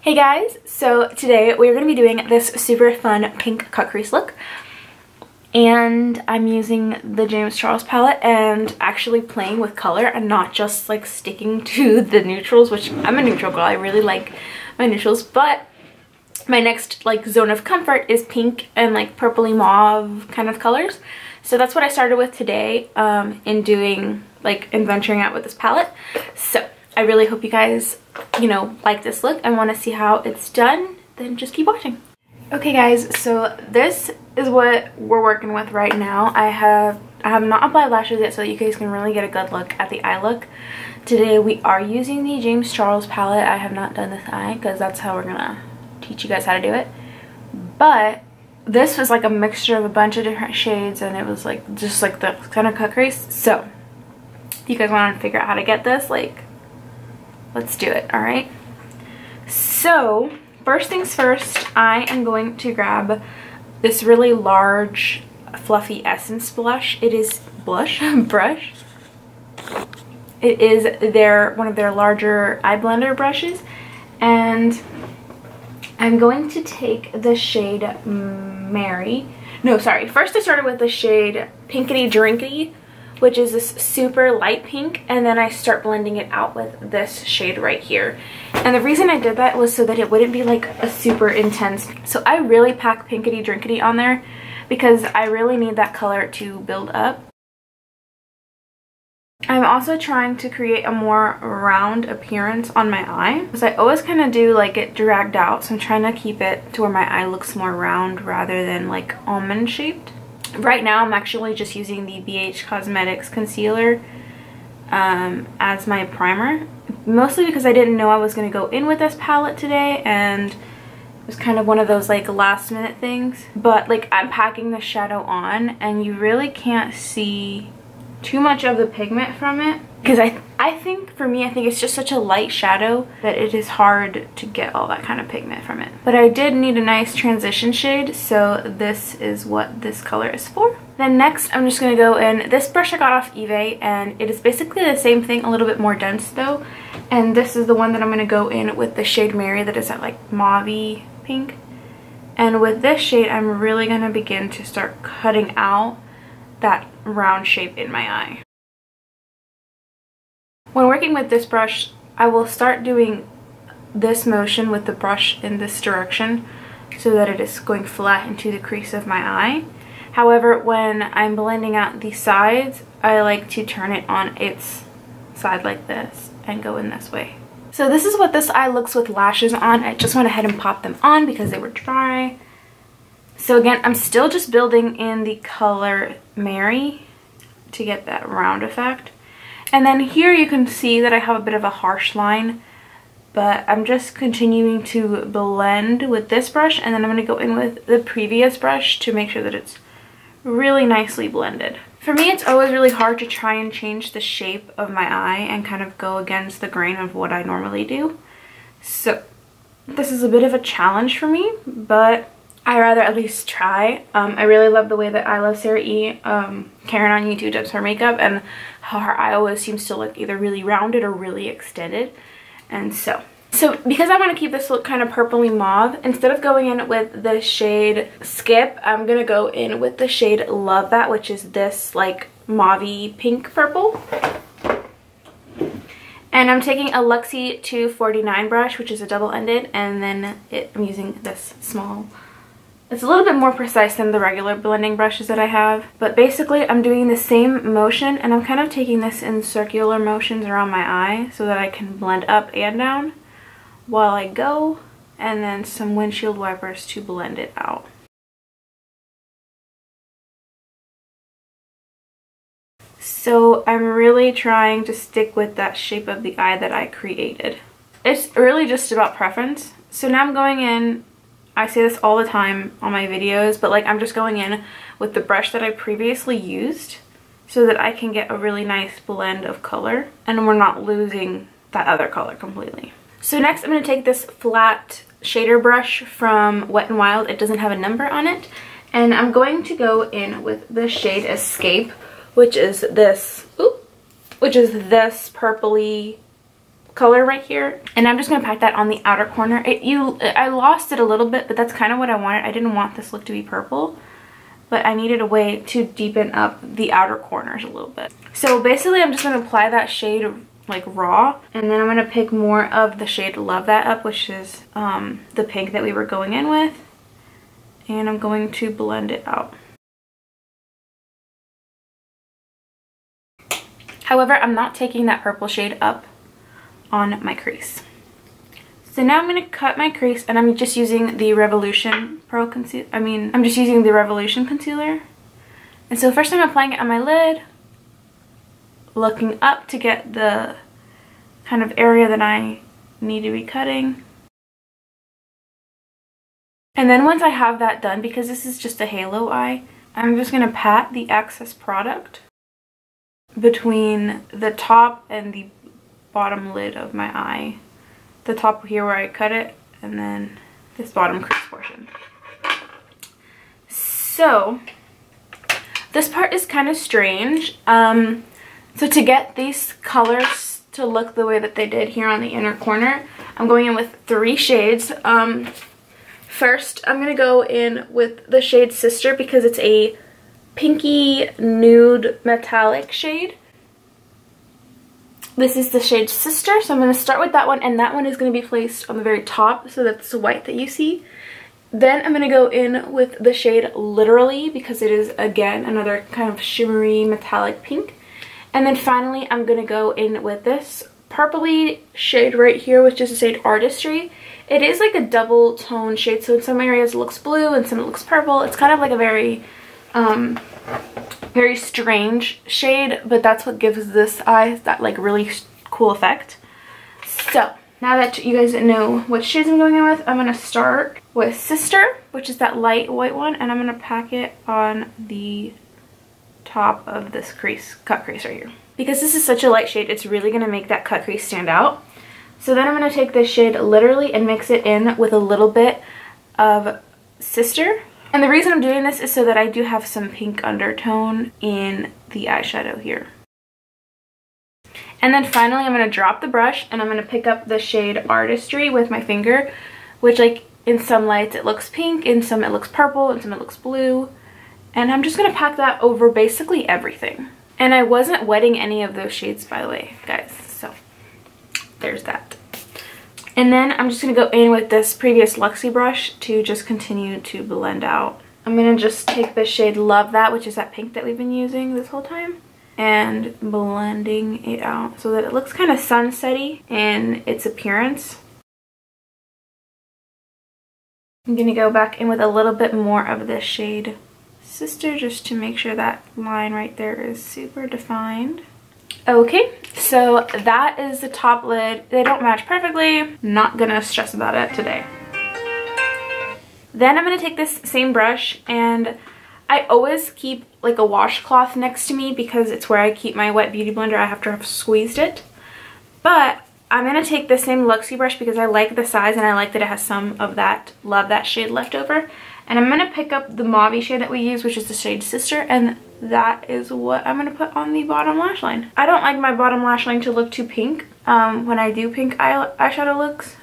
Hey guys, so today we're going to be doing this super fun pink cut crease look, and I'm using the James Charles palette and actually playing with color and not just like sticking to the neutrals, which I'm a neutral girl. I really like my neutrals, but my next like zone of comfort is pink and like purpley mauve kind of colors. So that's what I started with today in doing and venturing out with this palette. So I really hope you guys, like this look and want to see how it's done. Then just keep watching. Okay guys, so this is what we're working with right now. I have not applied lashes yet so that you guys can really get a good look at the eye look. Today we are using the James Charles palette. I have not done this eye because that's how we're gonna teach you guys how to do it. But this was like a mixture of a bunch of different shades, and it was like just like the kind of cut crease. So if you guys want to figure out how to get this, let's do it. All right, so first things first, I am going to grab this really large fluffy essence blush. It is brush. It is one of their larger eye blender brushes, and I'm going to take the shade first I started with the shade Pinkity Drinkity, which is this super light pink, and then I start blending it out with this shade right here. And the reason I did that was so that it wouldn't be like a super intense. So I really pack Pinkity Drinkity on there because I really need that color to build up. I'm also trying to create a more round appearance on my eye, because I always kind of do like it dragged out, so I'm trying to keep it to where my eye looks more round rather than like almond shaped. Right now I'm actually just using the BH Cosmetics concealer as my primer, mostly because I didn't know I was going to go in with this palette today, and it was kind of one of those like last minute things. But like I'm packing the shadow on and you really can't see too much of the pigment from it, because I think for me, I think it's just such a light shadow that it is hard to get all that kind of pigment from it. But I did need a nice transition shade, so this is what this color is for. Then next I'm just going to go in, this brush I got off eBay, and it is basically the same thing, a little bit more dense though, and this is the one that I'm going to go in with the shade Mary, that is that like mauve-y pink. And with this shade I'm really going to begin to start cutting out that round shape in my eye. When working with this brush, I will start doing this motion with the brush in this direction so that it is going flat into the crease of my eye. However, when I'm blending out the sides, I like to turn it on its side like this and go in this way. So this is what this eye looks with lashes on. I just went ahead and popped them on because they were dry. So again, I'm still just building in the color Mary to get that round effect. And then here you can see that I have a bit of a harsh line, but I'm just continuing to blend with this brush, and then I'm going to go in with the previous brush to make sure that it's really nicely blended. For me, it's always really hard to try and change the shape of my eye and kind of go against the grain of what I normally do. So this is a bit of a challenge for me, but I rather at least try. I really love the way that I Love Sarah E. Karen on YouTube does her makeup, and how her eye always seems to look either really rounded or really extended. And so because I want to keep this look kind of purpley mauve, instead of going in with the shade Skip, I'm going to go in with the shade Love That, which is this like mauve-y pink purple. And I'm taking a Luxie 249 brush, which is a double-ended, and then I'm using this small. It's a little bit more precise than the regular blending brushes that I have, but basically I'm doing the same motion, and I'm kind of taking this in circular motions around my eye so that I can blend up and down while I go, and then some windshield wipers to blend it out. So I'm really trying to stick with that shape of the eye that I created. It's really just about preference. So now I'm going in, I say this all the time on my videos, but like I'm just going in with the brush that I previously used so that I can get a really nice blend of color and we're not losing that other color completely. So next I'm going to take this flat shader brush from Wet n Wild. It doesn't have a number on it, and I'm going to go in with the shade Escape, which is this purpley color right here, and I'm just gonna pack that on the outer corner. I lost it a little bit, but that's kind of what I wanted. I didn't want this look to be purple, but I needed a way to deepen up the outer corners a little bit. So basically I'm just gonna apply that shade like raw, and then I'm gonna pick more of the shade Love That up, which is the pink that we were going in with, and I'm going to blend it out. However, I'm not taking that purple shade up on my crease. So now I'm going to cut my crease, and I'm just using the Revolution I'm just using the Revolution concealer. And so first I'm applying it on my lid, looking up to get the kind of area that I need to be cutting. And then once I have that done, because this is just a halo eye, I'm just going to pat the excess product between the top and the bottom lid of my eye. The top here where I cut it, and then this bottom crease portion. So this part is kind of strange. So to get these colors to look the way that they did here on the inner corner, I'm going in with 3 shades. First, I'm going to go in with the shade Sister because it's a pinky nude metallic shade. This is the shade Sister, so I'm going to start with that one, and that one is going to be placed on the very top, so that's the white that you see. Then I'm going to go in with the shade Literally because it is, again, another kind of shimmery metallic pink. And then finally I'm going to go in with this purpley shade right here, which is the shade Artistry. It is like a double tone shade, so in some areas it looks blue and some it looks purple. It's kind of like a very very strange shade, but that's what gives this eye that like really cool effect. So now that you guys know what shades I'm going in with, I'm going to start with Sister, which is that light white one, and I'm going to pack it on the top of this cut crease right here. Because this is such a light shade, it's really going to make that cut crease stand out. So then I'm going to take this shade Literally and mix it in with a little bit of Sister. And the reason I'm doing this is so that I do have some pink undertone in the eyeshadow here. And then finally I'm going to drop the brush and I'm going to pick up the shade Artistry with my finger, which like in some lights it looks pink, in some it looks purple, in some it looks blue. And I'm just going to pack that over basically everything. And I wasn't wetting any of those shades, by the way, guys. So there's that. And then I'm just going to go in with this previous Luxie brush to just continue to blend out. I'm going to just take the shade Love That, which is that pink that we've been using this whole time, and blending it out so that it looks kind of sunsetty in its appearance. I'm going to go back in with a little bit more of this shade Sister just to make sure that line right there is super defined. Okay, so that is the top lid. They don't match perfectly. Not gonna stress about it today. Then I'm gonna take this same brush, and I always keep like a washcloth next to me because it's where I keep my wet beauty blender. I have to have squeezed it. But I'm gonna take the same Luxie brush because I like the size and I like that it has some of that Love That shade left over. And I'm going to pick up the mauve shade that we use, which is the shade Sister, and that is what I'm going to put on the bottom lash line. I don't like my bottom lash line to look too pink when I do pink eyeshadow looks.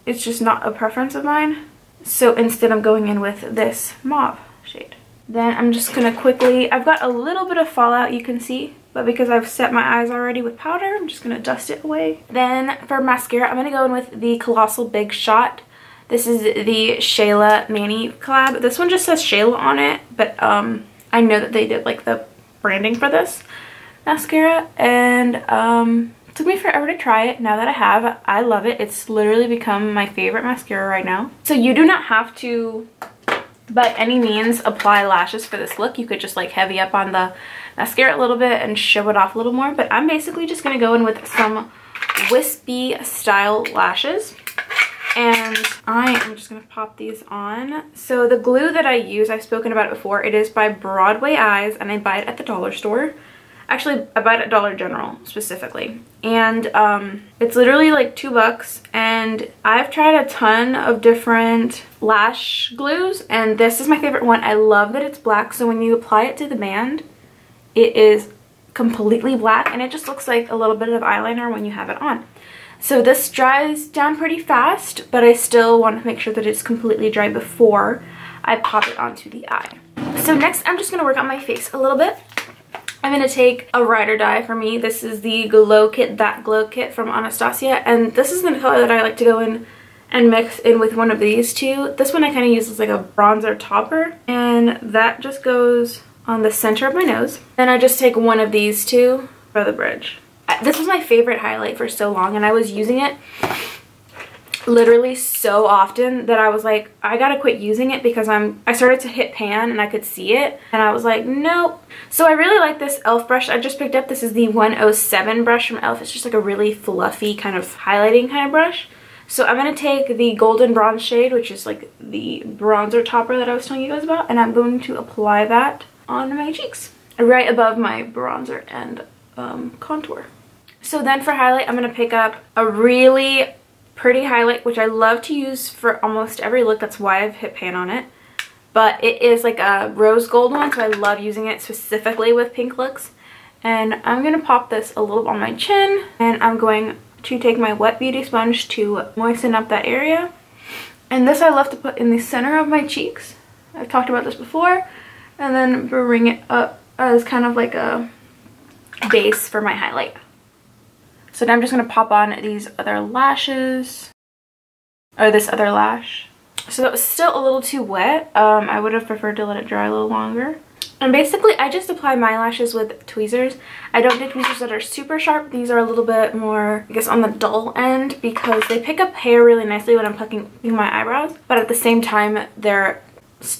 It's just not a preference of mine. So instead I'm going in with this mauve shade. Then I'm just going to quickly, I've got a little bit of fallout you can see, but because I've set my eyes already with powder, I'm just going to dust it away. Then for mascara, I'm going to go in with the Colossal Big Shot. This is the Shayla Manny collab. This one just says Shayla on it, but I know that they did like the branding for this mascara, and it took me forever to try it. Now that I have, I love it. It's literally become my favorite mascara right now. So you do not have to, by any means, apply lashes for this look. You could just like heavy up on the mascara a little bit and show it off a little more, but I'm basically just going to go in with some wispy style lashes. And I am just going to pop these on. So the glue that I use, I've spoken about it before. It is by Broadway Eyes, and I buy it at the dollar store. Actually, I buy it at Dollar General specifically. And it's literally like $2. And I've tried a ton of different lash glues, and this is my favorite one. I love that it's black, so when you apply it to the band, it is completely black, and it just looks like a little bit of eyeliner when you have it on. So this dries down pretty fast, but I still want to make sure that it's completely dry before I pop it onto the eye. So next I'm just going to work on my face a little bit. I'm going to take a ride or die for me. This is the Glow Kit, That Glow Kit from Anastasia, and this is the color that I like to go in and mix in with one of these two. This one I kind of use as like a bronzer topper, and that just goes on the center of my nose. Then I just take one of these two for the bridge. This was my favorite highlight for so long, and I was using it literally so often that I was like, I gotta quit using it because I started to hit pan and I could see it, and I was like, nope. So I really like this e.l.f. brush I just picked up. This is the 107 brush from e.l.f. It's just like a really fluffy kind of highlighting kind of brush. So I'm going to take the golden bronze shade, which is like the bronzer topper that I was telling you guys about, and I'm going to apply that on my cheeks, right above my bronzer and contour. So then for highlight, I'm going to pick up a really pretty highlight, which I love to use for almost every look. That's why I've hit pan on it. But it is like a rose gold one, so I love using it specifically with pink looks. And I'm going to pop this a little on my chin, and I'm going to take my wet beauty sponge to moisten up that area. And this I love to put in the center of my cheeks. I've talked about this before. And then bring it up as kind of like a base for my highlight. So now I'm just going to pop on these other lashes, or this other lash. So that was still a little too wet. I would have preferred to let it dry a little longer. And basically I just apply my lashes with tweezers. I don't do tweezers that are super sharp. These are a little bit more, I guess, on the dull end because they pick up hair really nicely when I'm plucking my eyebrows. But at the same time, they're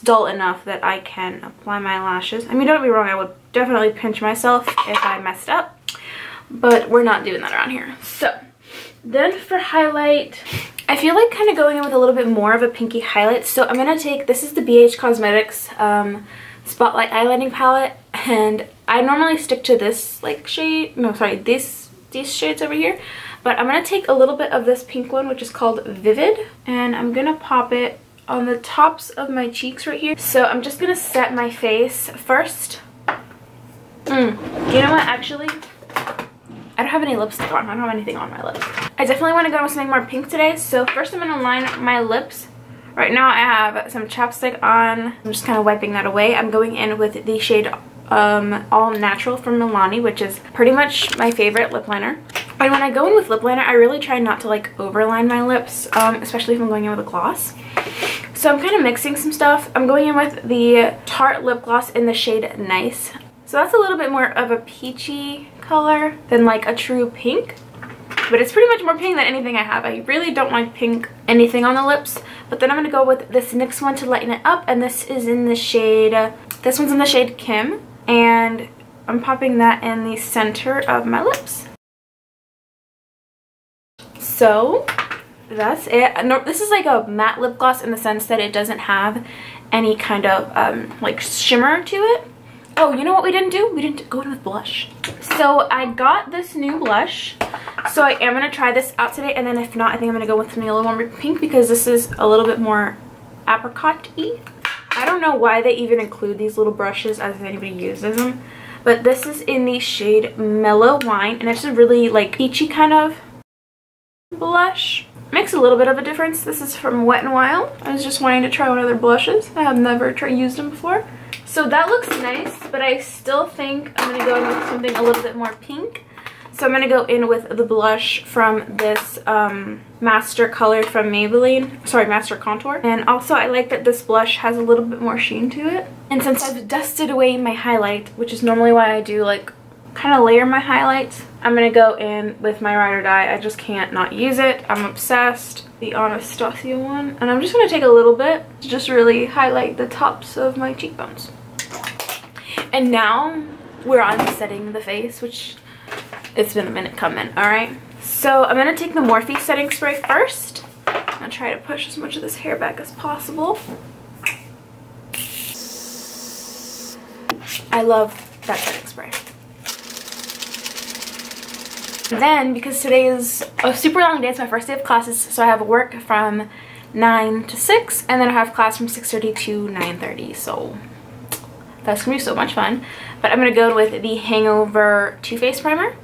dull enough that I can apply my lashes. I mean, don't get me wrong, I would definitely pinch myself if I messed up. But we're not doing that around here. So then for highlight, I feel like kind of going in with a little bit more of a pinky highlight. So I'm going to take, this is the BH Cosmetics Spotlight Eyelining Palette, and I normally stick to this like shade, no sorry, these shades over here, but I'm going to take a little bit of this pink one, which is called Vivid, and I'm going to pop it on the tops of my cheeks right here. So I'm just going to set my face first. You know what, actually, I don't have any lipstick on. I don't have anything on my lips. I definitely want to go with something more pink today, so first I'm going to line my lips. Right now I have some chapstick on. I'm just kind of wiping that away. I'm going in with the shade All Natural from Milani, which is pretty much my favorite lip liner. And when I go in with lip liner, I really try not to like overline my lips, especially if I'm going in with a gloss. So I'm kind of mixing some stuff. I'm going in with the Tarte lip gloss in the shade Nice. So that's a little bit more of a peachy color than like a true pink. But it's pretty much more pink than anything I have. I really don't like pink anything on the lips. But then I'm going to go with this NYX one to lighten it up. And this is in the shade, this one's in the shade Kim. And I'm popping that in the center of my lips. So that's it. No, this is like a matte lip gloss in the sense that it doesn't have any kind of like shimmer to it. Oh, you know what we didn't do? We didn't go in with blush. So I got this new blush. So I am going to try this out today. And then if not, I think I'm going to go with something a little more pink because this is a little bit more apricot-y. I don't know why they even include these little brushes as if anybody uses them. But this is in the shade Mellow Wine. And it's a really like peachy kind of blush. Makes a little bit of a difference. This is from Wet n Wild. I was just wanting to try one of their blushes. I have never used them before. So that looks nice, but I still think I'm going to go in with something a little bit more pink. So I'm going to go in with the blush from this Master Color from Maybelline. Sorry, Master Contour. And also I like that this blush has a little bit more sheen to it. And since I've dusted away my highlight, which is normally why I do like kind of layer my highlights, I'm going to go in with my Ride or Die. I just can't not use it. I'm obsessed. The Anastasia one. And I'm just going to take a little bit to just really highlight the tops of my cheekbones. And now we're on setting the face, which it's been a minute coming, alright? So I'm going to take the Morphe setting spray first. I'm going to try to push as much of this hair back as possible. I love that setting spray. Then, because today is a super long day, it's my first day of classes, so I have work from 9 to 6, and then I have class from 6:30 to 9:30, so that's gonna be so much fun. But I'm gonna go with the Hangover Too Faced primer.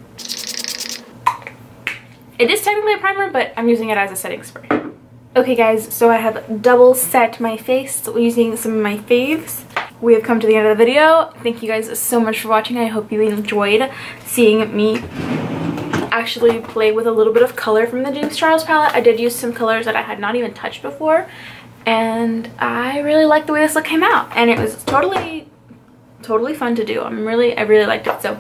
It is technically a primer, but I'm using it as a setting spray. Okay guys, so I have double set my face using some of my faves. We have come to the end of the video. Thank you guys so much for watching. I hope you enjoyed seeing me actually play with a little bit of color from the James Charles palette. I did use some colors that I had not even touched before, and I really liked the way this look came out, and it was totally fun to do. I really liked it, so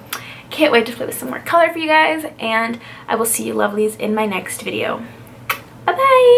can't wait to play with some more color for you guys, and I will see you lovelies in my next video. Bye bye.